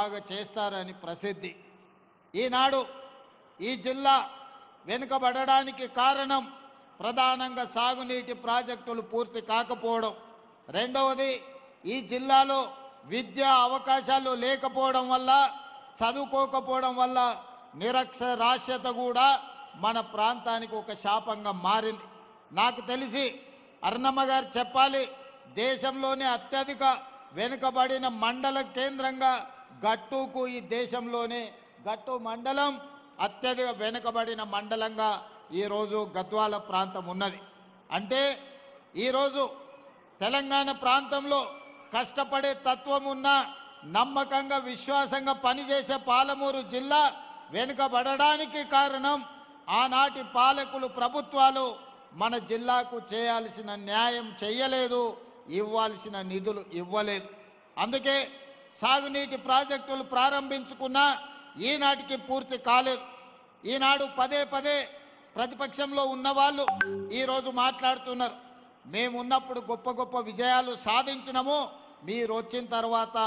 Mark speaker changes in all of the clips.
Speaker 1: బాగా చేస్తారని ప్రసిద్ధి. ఈనాడు ఈ జిల్లా వెనుకబడడానికి కారణం ప్రధానంగా సాగునీటి ప్రాజెక్టులు పూర్తి కాకపోవడం, రెండవది ఈ జిల్లాలో విద్యా అవకాశాలు లేకపోవడం వల్ల, చదువుకోకపోవడం వల్ల నిరక్షరాస్యత కూడా మన ప్రాంతానికి ఒక శాపంగా మారింది. నాకు తెలిసి అరుణమ్మ గారు చెప్పాలి, దేశంలోనే అత్యధిక వెనుకబడిన మండల కేంద్రంగా గట్టుకు ఈ దేశంలోనే గట్టు మండలం అత్యధిక వెనుకబడిన మండలంగా ఈరోజు గద్వాల ప్రాంతం ఉన్నది. అంటే ఈరోజు తెలంగాణ ప్రాంతంలో కష్టపడే తత్వం ఉన్న, నమ్మకంగా విశ్వాసంగా పనిచేసే పాలమూరు జిల్లా వెనుకబడడానికి కారణం ఆనాటి పాలకులు, ప్రభుత్వాలు మన జిల్లాకు చేయాల్సిన న్యాయం చేయలేదు, ఇవ్వాల్సిన నిధులు ఇవ్వలేదు. అందుకే సాగునీటి ప్రాజెక్టులు ప్రారంభించుకున్నా ఈనాటికి పూర్తి కాలేదు. ఈనాడు పదే పదే ప్రతిపక్షంలో ఉన్నవాళ్ళు ఈరోజు మాట్లాడుతున్నారు, మేమున్నప్పుడు గొప్ప గొప్ప విజయాలు సాధించినము, మీరు వచ్చిన తర్వాత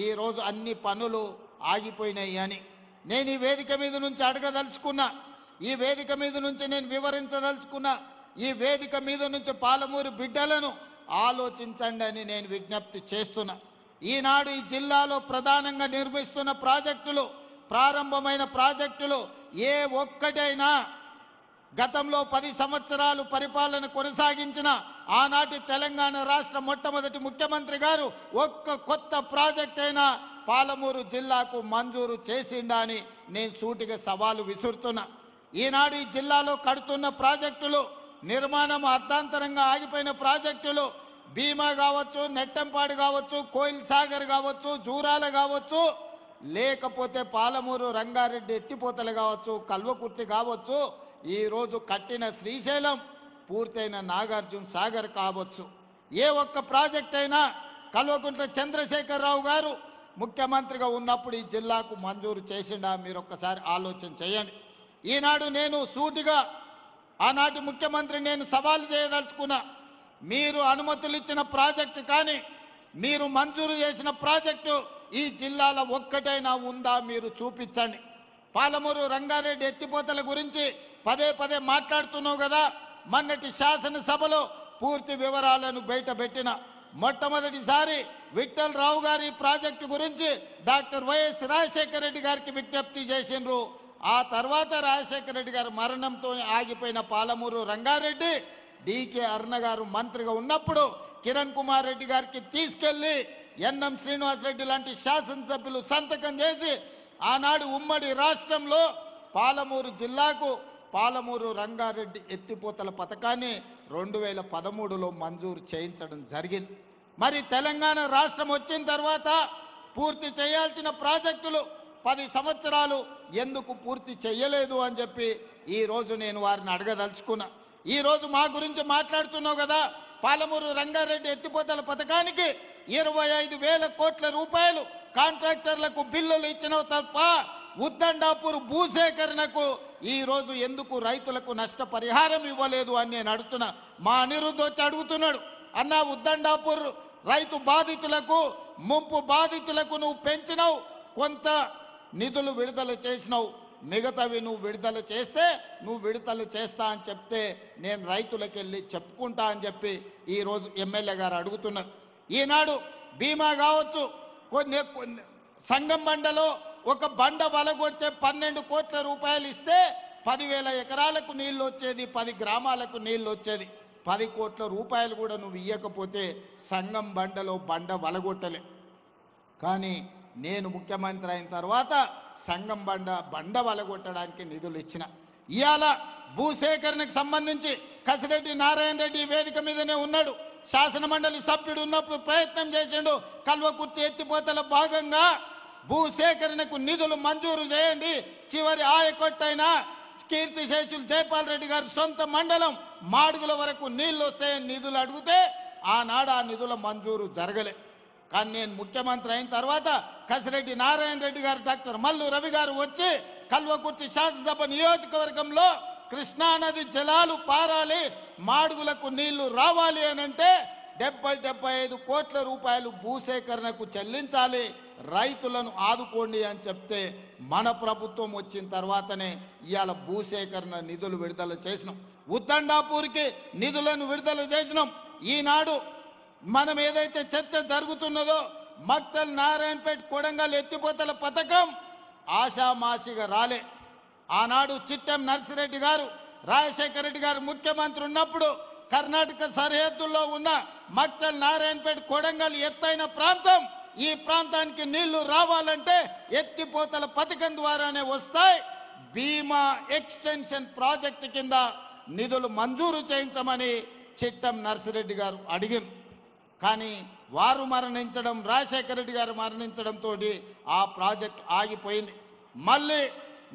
Speaker 1: ఈరోజు అన్ని పనులు ఆగిపోయినాయి అని. నేను ఈ వేదిక మీద నుంచి అడగదలుచుకున్నా, ఈ వేదిక మీద నుంచి నేను వివరించదలుచుకున్నా, ఈ వేదిక మీద నుంచి పాలమూరు బిడ్డలను ఆలోచించండి అని నేను విజ్ఞప్తి చేస్తున్నా. ఈనాడు ఈ జిల్లాలో ప్రధానంగా నిర్మిస్తున్న ప్రాజెక్టులు, ప్రారంభమైన ప్రాజెక్టులు ఏ ఒక్కటైనా గతంలో 10 సంవత్సరాలు పరిపాలన కొనసాగించిన ఆనాటి తెలంగాణ రాష్ట్ర మొట్టమొదటి ముఖ్యమంత్రి గారు ఒక్క కొత్త ప్రాజెక్ట్ అయినా పాలమూరు జిల్లాకు మంజూరు చేసిండా అని నేను సూటిగా సవాలు విసురుతున్నా. ఈనాడు ఈ జిల్లాలో కడుతున్న ప్రాజెక్టులు, నిర్మాణం అర్థాంతరంగా ఆగిపోయిన ప్రాజెక్టులు భీమా కావచ్చు, నెట్టంపాడు కావచ్చు, కోయిల్ సాగర్ కావచ్చు, జూరాల కావచ్చు, లేకపోతే పాలమూరు రంగారెడ్డి ఎత్తిపోతలు కావచ్చు, కల్వకుర్తి కావచ్చు, ఈరోజు కట్టిన శ్రీశైలం, పూర్తయిన నాగార్జున సాగర్ కావచ్చు, ఏ ఒక్క ప్రాజెక్ట్ అయినా కల్వకుంట్ల చంద్రశేఖరరావు గారు ముఖ్యమంత్రిగా ఉన్నప్పుడు ఈ జిల్లాకు మంజూరు చేసిండా? మీరు ఒక్కసారి ఆలోచన చేయండి. ఈనాడు నేను సూటిగా ఆనాటి ముఖ్యమంత్రి నేను సవాల్ చేయదలుచుకున్నా, మీరు అనుమతులు ఇచ్చిన ప్రాజెక్టు కానీ, మీరు మంజూరు చేసిన ప్రాజెక్టు ఈ జిల్లాలో ఒక్కటైనా ఉందా? మీరు చూపించండి. పాలమూరు రంగారెడ్డి ఎత్తిపోతల గురించి పదే పదే మాట్లాడుతున్నావు కదా, మొన్నటి శాసనసభలో పూర్తి వివరాలను బయటపెట్టిన మొట్టమొదటిసారి విఠల్ రావు గారి ప్రాజెక్టు గురించి డాక్టర్ వైఎస్ రాజశేఖర రెడ్డి గారికి విజ్ఞప్తి చేసిండ్రు. ఆ తర్వాత రాజశేఖర రెడ్డి గారి మరణంతో ఆగిపోయిన పాలమూరు రంగారెడ్డి డికే అరుణ గారు మంత్రిగా ఉన్నప్పుడు కిరణ్ కుమార్ రెడ్డి గారికి తీసుకెళ్లి ఎన్ఎం శ్రీనివాసరెడ్డి లాంటి శాసనసభ్యులు సంతకం చేసి ఆనాడు ఉమ్మడి రాష్ట్రంలో పాలమూరు జిల్లాకు పాలమూరు రంగారెడ్డి ఎత్తిపోతల పథకాన్ని 2013లో మంజూరు చేయించడం జరిగింది. మరి తెలంగాణ రాష్ట్రం వచ్చిన తర్వాత పూర్తి చేయాల్సిన ప్రాజెక్టులు 10 సంవత్సరాలు ఎందుకు పూర్తి చేయలేదు అని చెప్పి ఈరోజు నేను వారిని అడగదలుచుకున్నా. ఈరోజు మా గురించి మాట్లాడుతున్నావు కదా, పాలమూరు రంగారెడ్డి ఎత్తిపోతల పథకానికి 25,000 కోట్ల రూపాయలు కాంట్రాక్టర్లకు బిల్లులు ఇచ్చినవు తప్ప ఉద్దండాపూర్ భూసేకరణకు ఈరోజు ఎందుకు రైతులకు నష్టపరిహారం ఇవ్వలేదు అని నేను అడుగుతున్నా. మా అనిరుద్ధ్ వచ్చి అడుగుతున్నాడు, అన్నా ఉద్దండాపూర్ రైతు బాధితులకు, ముంపు బాధితులకు నువ్వు పెంచినావు, కొంత నిధులు విడుదల చేసినావు, మిగతావి నువ్వు విడుదల చేస్తే నువ్వు విడుదల చేస్తా అని చెప్తే నేను రైతులకు వెళ్ళి చెప్పుకుంటా అని చెప్పి ఈరోజు ఎమ్మెల్యే గారు అడుగుతున్నారు. ఈనాడు బీమా కావచ్చు, సంగం బండలో ఒక బండ వలగొడితే 12 కోట్ల రూపాయలు ఇస్తే 10,000 ఎకరాలకు నీళ్లు వచ్చేది, 10 గ్రామాలకు నీళ్లు వచ్చేది. 10 కోట్ల రూపాయలు కూడా నువ్వు ఇయ్యకపోతే సంగం బండలో బండ వలగొట్టలే. కానీ నేను ముఖ్యమంత్రి అయిన తర్వాత సంగం బండ వలగొట్టడానికి నిధులు ఇచ్చిన. ఇవాళ భూసేకరణకు సంబంధించి కసిరెడ్డి నారాయణ రెడ్డి వేదిక మీదనే ఉన్నాడు, శాసన మండలి సభ్యుడు ఉన్నప్పుడు ప్రయత్నం చేసిండు. కల్వకుర్తి ఎత్తిపోతల భాగంగా భూసేకరణకు నిధులు మంజూరు చేయండి, చివరి ఆయకొట్టైనా కీర్తిశేషులు జైపాల్ రెడ్డి గారి సొంత మండలం మాడుగుల వరకు నీళ్లు వస్తాయని నిధులు అడిగితే ఆనాడు ఆ నిధుల మంజూరు జరగలే. కానీ నేను ముఖ్యమంత్రి అయిన తర్వాత కసిరెడ్డి నారాయణ రెడ్డి గారు, డాక్టర్ మల్లు రవి గారు వచ్చి కల్వకుర్తి శాసనసభ నియోజకవర్గంలో కృష్ణానది జలాలు పారాలి, మాడుగులకు నీళ్లు రావాలి అని అంటే 70-75 కోట్ల రూపాయలు భూసేకరణకు చెల్లించాలి, రైతులను ఆదుకోండి అని చెప్తే మన ప్రభుత్వం వచ్చిన తర్వాతనే ఇవాళ భూసేకరణ నిధులు విడుదల చేసినాం. ఉద్దండాపూర్కి నిధులను విడుదల చేసినాం. ఈనాడు మనం ఏదైతే చర్చ జరుగుతున్నదో మక్తల్ నారాయణపేట కొడంగల్ ఎత్తిపోతల పథకం ఆషామాషిగా రాలే. ఆనాడు చిట్టెం నర్సిరెడ్డి గారు, రాజశేఖర రెడ్డి గారు ముఖ్యమంత్రి ఉన్నప్పుడు కర్ణాటక సరిహద్దుల్లో ఉన్న మక్తల్ నారాయణపేట కొడంగల్ ఎత్తైన ప్రాంతం. ఈ ప్రాంతానికి నీళ్లు రావాలంటే ఎత్తిపోతల పథకం ద్వారానే వస్తాయి. భీమా ఎక్స్టెన్షన్ ప్రాజెక్టు కింద నిధులు మంజూరు చేయించమని చిట్టం నర్సిరెడ్డి గారు అడిగారు. కానీ వారు మరణించడం, రాజశేఖర రెడ్డి గారు మరణించడంతో ఆ ప్రాజెక్టు ఆగిపోయింది. మళ్ళీ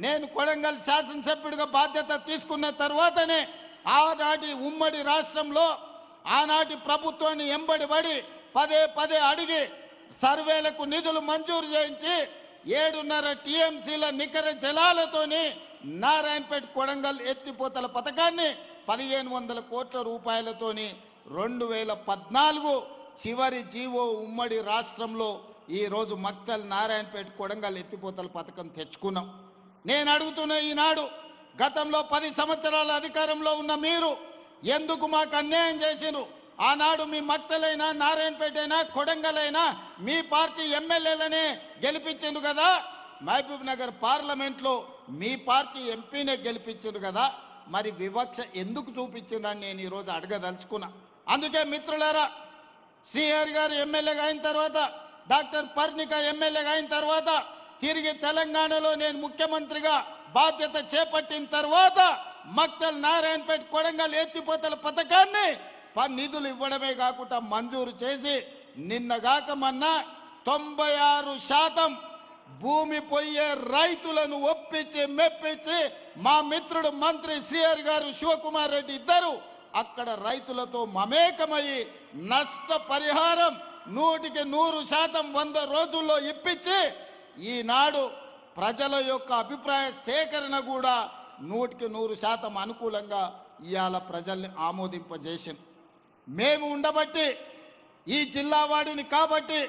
Speaker 1: నేను కొడంగల్ శాసనసభ్యుడిగా బాధ్యత తీసుకున్న తర్వాతనే ఆనాటి ఉమ్మడి రాష్ట్రంలో ఆనాటి ప్రభుత్వాన్ని ఎంబడిపడి పదే అడిగి సర్వేలకు నిధులు మంజూరు చేయించి 7.5 టీఎంసీల నికర జలాలతోని నారాయణపేట కొడంగల్ ఎత్తిపోతల పథకాన్ని 1500 కోట్ల రూపాయలతోని 2014 చివరి జీవో ఉమ్మడి రాష్ట్రంలో ఈరోజు మక్తల్ నారాయణపేట కొడంగల్ ఎత్తిపోతల పథకం తెచ్చుకున్నాం. నేను అడుగుతున్న ఈనాడు గతంలో 10 సంవత్సరాల అధికారంలో ఉన్న మీరు ఎందుకు మాకు అన్యాయం చేసిరు? ఆనాడు మీ మక్తలైనా నారాయణపేట అయినా కొడంగల్ అయినా మీ పార్టీ ఎమ్మెల్యేలనే గెలిపించిండు కదా, మహబూబ్ నగర్ పార్లమెంట్లో మీ పార్టీ ఎంపీనే గెలిపించిండు కదా, మరి వివక్ష ఎందుకు చూపించిందని నేను ఈరోజు అడగదలుచుకున్నా. అందుకే మిత్రులారా, శ్రీహరి గారు ఎమ్మెల్యేగా అయిన తర్వాత, డాక్టర్ పర్ణిక ఎమ్మెల్యేగా అయిన తర్వాత, తిరిగి తెలంగాణలో నేను ముఖ్యమంత్రిగా బాధ్యత చేపట్టిన తర్వాత మక్తల్ నారాయణపేట కొడంగల్ ఎత్తిపోతల పథకాన్ని నిధులు ఇవ్వడమే కాకుండా మంజూరు చేసి నిన్నగాక మొన్న 96% భూమి పోయే రైతులను ఒప్పించి మెప్పించి మా మిత్రుడు మంత్రి శ్రీహరి గారు, శివకుమార్ రెడ్డి ఇద్దరు అక్కడ రైతులతో మమేకమయ్యి నష్టపరిహారం 100% 100 రోజుల్లో ఇప్పించి ఈనాడు ప్రజల యొక్క అభిప్రాయ సేకరణ కూడా 100% అనుకూలంగా ఇవాళ ప్రజల్ని ఆమోదింపజేసింది. మేము ఉండబట్టి, ఈ జిల్లా వాడిని కాబట్టి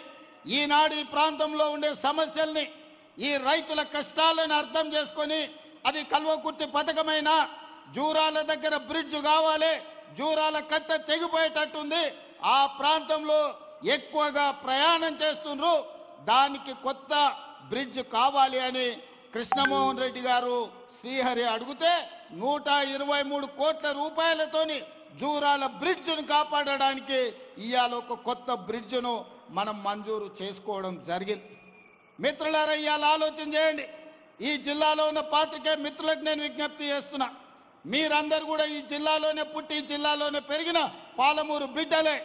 Speaker 1: ఈనాడు ఈ ప్రాంతంలో ఉండే సమస్యల్ని, ఈ రైతుల కష్టాలను అర్థం చేసుకొని అది కల్వకుర్తి పథకమైన జూరాల దగ్గర బ్రిడ్జ్ కావాలి, జూరాల కట్ట తెగిపోయేటట్టుంది, ఆ ప్రాంతంలో ఎక్కువగా ప్రయాణం చేస్తున్నారు, దానికి కొత్త బ్రిడ్జ్ కావాలి అని కృష్ణమోహన్ రెడ్డి గారు శ్రీహరి అడిగితే 123 కోట్ల రూపాయలతోని జూరాల బ్రిడ్జ్ను కాపాడడానికి ఇవాళ ఒక కొత్త బ్రిడ్జ్ను మనం మంజూరు చేసుకోవడం జరిగింది. మిత్రులారా, ఇవాళ ఆలోచన చేయండి. ఈ జిల్లాలో ఉన్న పాత్రికేయ మిత్రులకు నేను విజ్ఞప్తి చేస్తున్నా, మీరందరూ కూడా ఈ జిల్లాలోనే పుట్టి ఈ జిల్లాలోనే పెరిగిన పాలమూరు బిడ్డలే.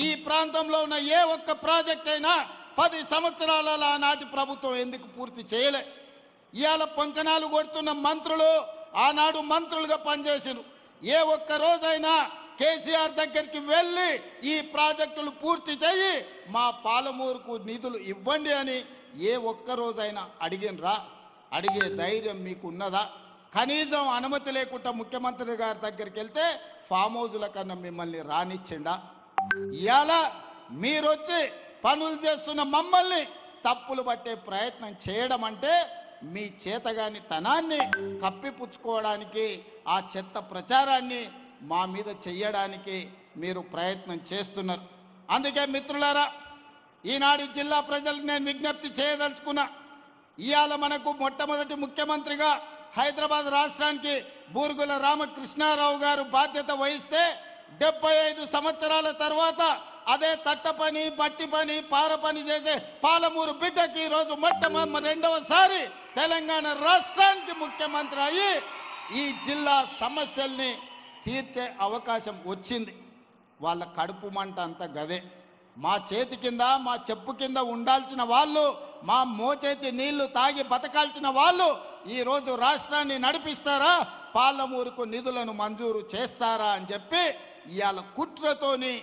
Speaker 1: ఈ ప్రాంతంలో ఉన్న ఏ ఒక్క ప్రాజెక్ట్ అయినా 10 సంవత్సరాల ఆనాటి ప్రభుత్వం ఎందుకు పూర్తి చేయలే? ఇవాళ పొంకనాలు కొడుతున్న మంత్రులు ఆనాడు మంత్రులుగా పనిచేసిరు. ఏ ఒక్క రోజైనా కేసీఆర్ దగ్గరికి వెళ్ళి ఈ ప్రాజెక్టులు పూర్తి చేయి, మా పాలమూరుకు నిధులు ఇవ్వండి అని ఏ ఒక్క రోజైనా అడిగినరా? అడిగే ధైర్యం మీకు ఉన్నదా? కనీసం అనుమతి లేకుండా ముఖ్యమంత్రి గారి దగ్గరికి వెళ్తే ఫామ్ హౌజుల కన్నా మిమ్మల్ని రానిచ్చిండా? ఇవాళ మీరొచ్చి పనులు చేస్తున్న మమ్మల్ని తప్పులు పట్టే ప్రయత్నం చేయడం అంటే మీ చేతగాని తనాన్ని కప్పిపుచ్చుకోవడానికి, ఆ చెత్త ప్రచారాన్ని మా మీద చెయ్యడానికి మీరు ప్రయత్నం చేస్తున్నారు. అందుకే మిత్రులారా, ఈనాడు జిల్లా ప్రజలకు నేను విజ్ఞప్తి చేయదలుచుకున్నా. ఇవాళ మనకు మొట్టమొదటి ముఖ్యమంత్రిగా హైదరాబాద్ రాష్ట్రానికి బూరుగుల రామకృష్ణారావు గారు బాధ్యత వహిస్తే 75 సంవత్సరాల తర్వాత అదే తట్ట పని, బట్టి పని, పార పని చేసే పాలమూరు బిడ్డకి ఈరోజు రెండవసారి తెలంగాణ రాష్ట్రానికి ముఖ్యమంత్రి అయ్యి ఈ జిల్లా సమస్యల్ని తీర్చే అవకాశం వచ్చింది. వాళ్ళ కడుపు మంట అంతా గదే. మా చేతి కింద, మా చెప్పు కింద ఉండాల్సిన వాళ్ళు, మా మోచేతి నీళ్లు తాగి బతకాల్సిన వాళ్ళు ఈరోజు రాష్ట్రాన్ని నడిపిస్తారా, పాలమూరుకు నిధులను మంజూరు చేస్తారా అని చెప్పి ఇవాళ కుట్రతోని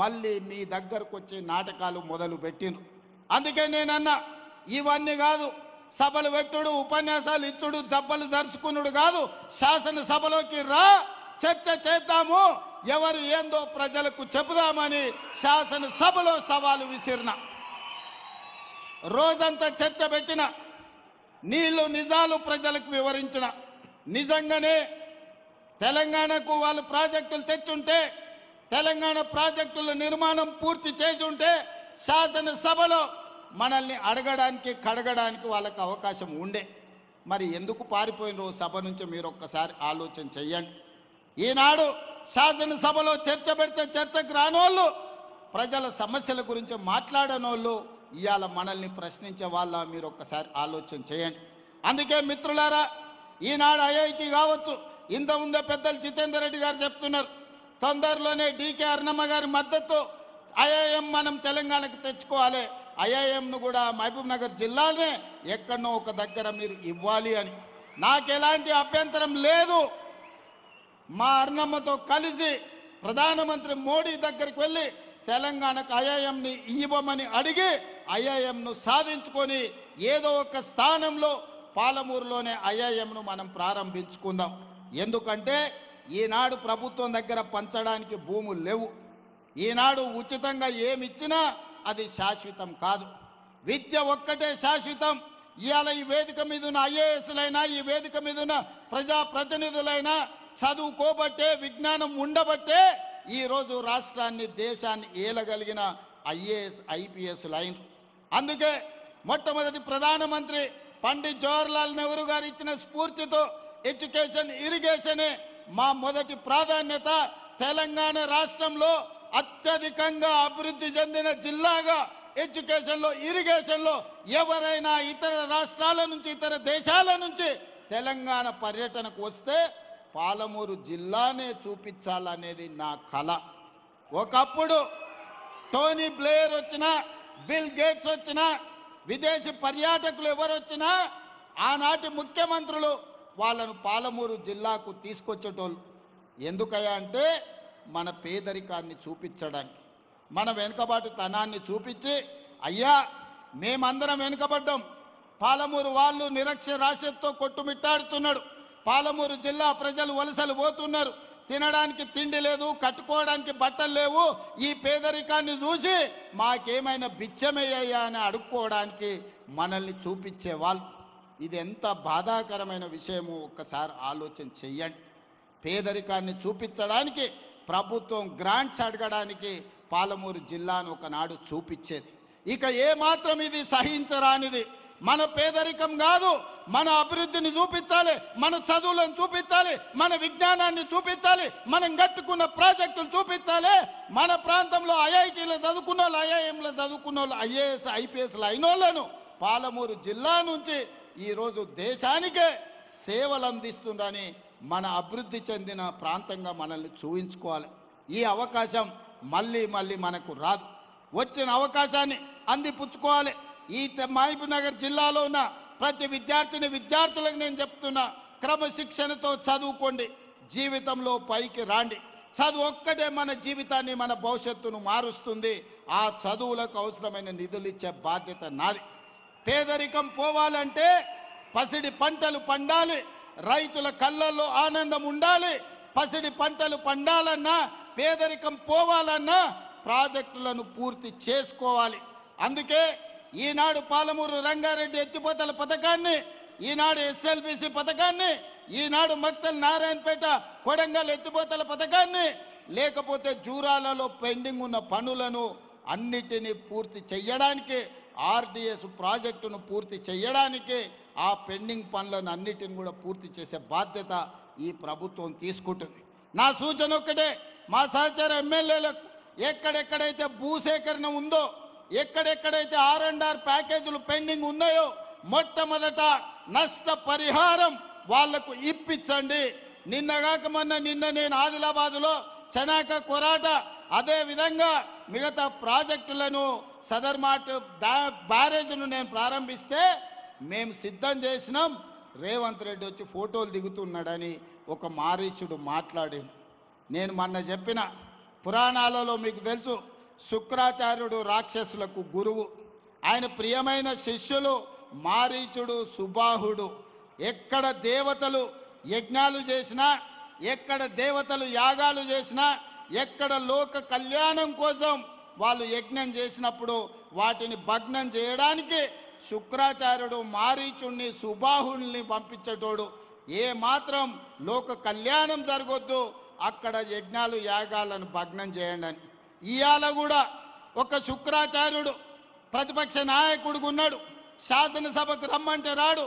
Speaker 1: మళ్ళీ మీ దగ్గరకు వచ్చే నాటకాలు మొదలు పెట్టిండ్రు. అందుకే నేనన్నా, ఇవన్నీ కాదు, సభలు పెట్టుడు, ఉపన్యాసాలు ఇచ్చుడు, జబ్బలు జరుచుకున్నాడు కాదు, శాసనసభలోకి రా, చర్చ చేద్దాము, ఎవరు ఏందో ప్రజలకు చెబుదామని శాసనసభలో సవాలు విసిరిన. రోజంతా చర్చ పెట్టిన, నీళ్లు నిజాలు ప్రజలకు వివరించిన, నిజంగానే తెలంగాణకు వాళ్ళు ప్రాజెక్టులు తెచ్చుంటే, తెలంగాణ ప్రాజెక్టుల నిర్మాణం పూర్తి చేసి ఉంటే శాసనసభలో మనల్ని అడగడానికి కడగడానికి వాళ్ళకి అవకాశం ఉండే. మరి ఎందుకు పారిపోయినరో సభ నుంచి మీరు ఒక్కసారి ఆలోచన చెయ్యండి. ఈనాడు శాసనసభలో చర్చ పెడితే చర్చకు రానోళ్ళు, ప్రజల సమస్యల గురించి మాట్లాడనోళ్ళు ఇవాళ మనల్ని ప్రశ్నించే వాళ్ళ మీరు ఒక్కసారి ఆలోచన చేయండి. అందుకే మిత్రులారా, ఈనాడు ఐఐటి కావచ్చు, ఇంతకుముందే పెద్దలు జితేందర్ రెడ్డి గారు చెప్తున్నారు, తొందరలోనే డీకే అరుణమ్మ గారి మద్దతు ఐఐఎం మనం తెలంగాణకు తెచ్చుకోవాలి, ఐఐఎంను కూడా మహబూబ్ నగర్ జిల్లానే ఎక్కడనో ఒక దగ్గర మీరు ఇవ్వాలి అని. నాకు ఎలాంటి అభ్యంతరం లేదు. మా అరుణమ్మతో కలిసి ప్రధానమంత్రి మోడీ దగ్గరికి వెళ్ళి తెలంగాణకు ఐఐఎంని ఇవ్వమని అడిగి ఐఐఎంను సాధించుకొని ఏదో ఒక స్థానంలో పాలమూరులోనే ఐఐఎంను మనం ప్రారంభించుకుందాం. ఎందుకంటే ఈనాడు ప్రభుత్వం దగ్గర పంచడానికి భూములు లేవు. ఈనాడు ఉచితంగా ఏమిచ్చినా అది శాశ్వతం కాదు. విద్య ఒక్కటే శాశ్వతం. ఇవాళ ఈ వేదిక మీద ఉన్న ఐఏఎస్లైనా, ఈ వేదిక మీద ఉన్న ప్రజాప్రతినిధులైనా చదువుకోబట్టే, విజ్ఞానం ఉండబట్టే ఈరోజు రాష్ట్రాన్ని, దేశాన్ని ఏలగలిగిన ఐఏఎస్ ఐపీఎస్ లైన్. అందుకే మొట్టమొదటి ప్రధానమంత్రి పండిత్ జవహర్లాల్ నెహ్రూ గారు ఇచ్చిన స్ఫూర్తితో ఎడ్యుకేషన్, ఇరిగేషనే మా మొదటి ప్రాధాన్యత. తెలంగాణ రాష్ట్రంలో అత్యధికంగా అభివృద్ధి చెందిన జిల్లాగా ఎడ్యుకేషన్లో, ఇరిగేషన్లో ఎవరైనా ఇతర రాష్ట్రాల నుంచి, ఇతర దేశాల నుంచి తెలంగాణ పర్యటనకు వస్తే పాలమూరు జిల్లానే చూపించాలనేది నా కల. ఒకప్పుడు టోనీ బ్లేయర్ వచ్చినా, బిల్ గేట్స్ వచ్చినా, విదేశీ పర్యాటకులు ఎవరు వచ్చినా ఆనాటి ముఖ్యమంత్రులు వాళ్ళను పాలమూరు జిల్లాకు తీసుకొచ్చేటోళ్ళు. ఎందుకయ్యా అంటే మన పేదరికాన్ని చూపించడానికి, మన వెనుకబాటుతనాన్ని చూపించి, అయ్యా మేమందరం వెనుకబడ్డాం, పాలమూరు వాళ్ళు నిరక్షరాస్యతతో కొట్టుమిట్టాడుతున్నాడు, పాలమూరు జిల్లా ప్రజలు వలసలు పోతున్నారు, తినడానికి తిండి లేదు, కట్టుకోవడానికి బట్టలు లేవు, ఈ పేదరికాన్ని చూసి మాకేమైనా బిచ్చమయ్యా అని అడుక్కోవడానికి మనల్ని చూపించేవాళ్ళు. ఇది ఎంత బాధాకరమైన విషయమో ఒక్కసారి ఆలోచన చెయ్యండి. పేదరికాన్ని చూపించడానికి ప్రభుత్వం గ్రాంట్స్ అడగడానికి పాలమూరు జిల్లాను ఒకనాడు చూపించేది. ఇక ఏమాత్రం ఇది సహించరానిది. మన పేదరికం కాదు, మన అభివృద్ధిని చూపించాలి, మన చదువులను చూపించాలి, మన విజ్ఞానాన్ని చూపించాలి, మనం కట్టుకున్న ప్రాజెక్టులు చూపించాలి. మన ప్రాంతంలో ఐఐటీలో చదువుకున్న వాళ్ళు, ఐఐఎంలో చదువుకున్న వాళ్ళు, ఐఏఎస్ ఐపీఎస్లు అయిన వాళ్ళను పాలమూరు జిల్లా నుంచి ఈరోజు దేశానికే సేవలు అందిస్తుందని మన అభివృద్ధి చెందిన ప్రాంతంగా మనల్ని చూయించుకోవాలి. ఈ అవకాశం మళ్ళీ మళ్ళీ మనకు రాదు. వచ్చిన అవకాశాన్ని అందిపుచ్చుకోవాలి. ఈ మహబూబ్ నగర్ జిల్లాలో ఉన్న ప్రతి విద్యార్థులకు నేను చెప్తున్నా, క్రమశిక్షణతో చదువుకోండి, జీవితంలో పైకి రాండి. చదువు ఒక్కటే మన జీవితాన్ని, మన భవిష్యత్తును మారుస్తుంది. ఆ చదువులకు అవసరమైన నిధులు ఇచ్చే బాధ్యత నాది. పేదరికం పోవాలంటే పసిడి పంటలు పండాలి, రైతుల కళ్ళల్లో ఆనందం ఉండాలి. పసిడి పంటలు పండాలన్నా, పేదరికం పోవాలన్నా ప్రాజెక్టులను పూర్తి చేసుకోవాలి. అందుకే ఈనాడు పాలమూరు రంగారెడ్డి ఎత్తిపోతల పథకాన్ని, ఈనాడు ఎస్ఎల్బిసి పథకాన్ని, ఈనాడు మక్తల్ నారాయణపేట కొడంగల్ ఎత్తిపోతల పథకాన్ని, లేకపోతే జూరాలలో పెండింగ్ ఉన్న పనులను అన్నిటినీ పూర్తి చేయడానికి, ఆర్డీఎస్ ప్రాజెక్టును పూర్తి చేయడానికి, ఆ పెండింగ్ పనులను అన్నిటిని కూడా పూర్తి చేసే బాధ్యత ఈ ప్రభుత్వం తీసుకుంటుంది. నా సూచన ఒక్కటే, మా సహచర ఎమ్మెల్యేలకు ఎక్కడెక్కడైతే భూసేకరణ ఉందో, ఎక్కడెక్కడైతే R&R ప్యాకేజీలు పెండింగ్ ఉన్నాయో మొట్టమొదట నష్టపరిహారం వాళ్లకు ఇప్పించండి. నిన్నగాక నిన్న నేను ఆదిలాబాదులో చనాక కొరాట, అదే విధంగా మిగతా ప్రాజెక్టులను సదర్మాట్ బ్యారేజ్ను నేను ప్రారంభిస్తే మేము సిద్ధం చేసినాం. రేవంత్ రెడ్డి వచ్చి ఫోటోలు దిగుతున్నాడని ఒక మారీచుడు మాట్లాడి, నేను మొన్న చెప్పిన పురాణాలలో మీకు తెలుసు, శుక్రాచార్యుడు రాక్షసులకు గురువు, ఆయన ప్రియమైన శిష్యులు మారీచుడు, సుబాహుడు. ఎక్కడ దేవతలు యజ్ఞాలు చేసినా, ఎక్కడ దేవతలు యాగాలు చేసినా, ఎక్కడ లోక కళ్యాణం కోసం వాళ్ళు యజ్ఞం చేసినప్పుడు వాటిని భగ్నం చేయడానికి శుక్రాచార్యుడు మారీచుణ్ణి సుబాహుల్ని పంపించేటోడు. ఏ మాత్రం లోక కళ్యాణం జరగొద్దు, అక్కడ యజ్ఞాలు యాగాలను భగ్నం చేయండి అని. ఇవాళ కూడా ఒక శుక్రాచార్యుడు ప్రతిపక్ష నాయకుడుగా ఉన్నాడు, శాసనసభకు రమ్మంటే రాడు.